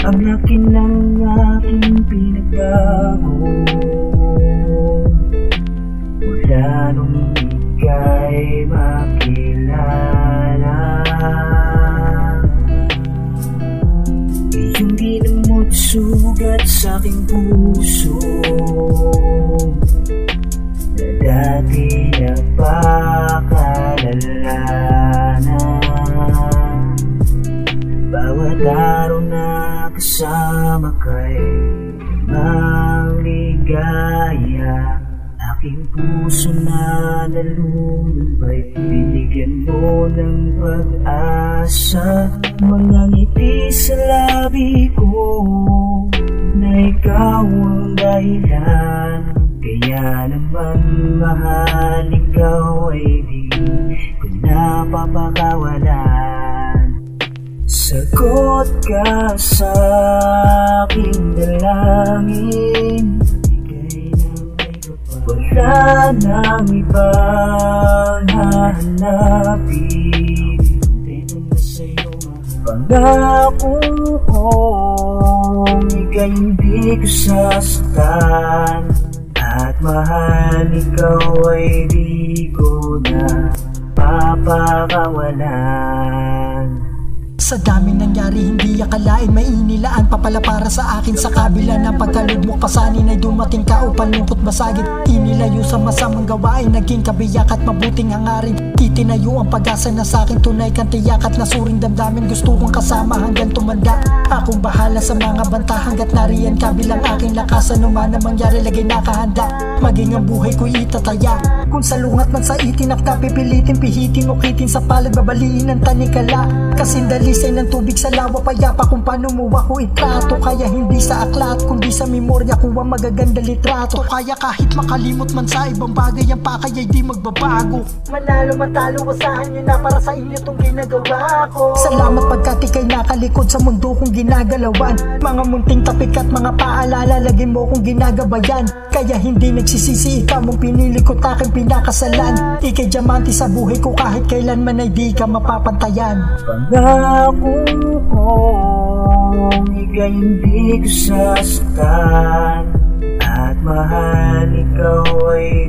Ang laki ng aking pinagbago mula nung ika'y makilala. Iyong ginamot sugat sa aking puso na dati nagpakalala na. Bawat araw na kasama ka'y maligaya. Aking puso na nalulumbay, binigyan mo ng pag-asa. Mga ngiti sa labi ko na ikaw ang dahilan. Kaya naman mahal, ikaw ay di ko napapakawalan. Sagot ka sa aking dalangin, wala nang ibang hahanapin. Pangako kong ika'y hindi ko sasaktan, at mahal, ikaw ay di ko na papakawalan. Sa daming nangyari, hindi akalain may inilaan pa pala para sa akin. Sa kabila ng pagkalugmok pasanin ay dumating ka upang lungkot basagin. Inilayo sa masamang gawain, naging kabiyak at mabuting hangarin. Itinayo ang pag-asa na sa akin, tunay kang tiyak at nasuring damdamin. Gusto kong kasama hanggang tumanda. Akong bahala sa mga banta hanggat nariyan ka bilang aking lakas. Ano man ang mangyari, lagay nakahanda. Maging ang buhay ko'y itataya. Kung salungat man sa itinakta, pipilitin, pihitin, ukitin sa palad, babaliin ang tanikala. Kasindalisay ng tubig sa lawa, payapa kung paano mo ako itrato. Kaya hindi sa aklat, kundi sa memorya ko ang magaganda litrato. Kaya kahit makalimot man sa ibang bagay, ang pakay ay di magbabago. Manalo matalo, wasahan nyo na para sa inyo tong ginagawa ko. Salamat pagkat ika'y nakalikod sa mundo kong ginagalawan. Mga munting tapik at mga paalala, lagi mo kong ginagabayan. Kaya hindi nagsisisi, ikaw mong pinili ko, aking pinakasalan. Ika'y diamante sa buhay ko, kahit kailanman ay di ka mapapantayan. Pangako kong ika'y hindi ko sasaktan, at mahal, ikaw ay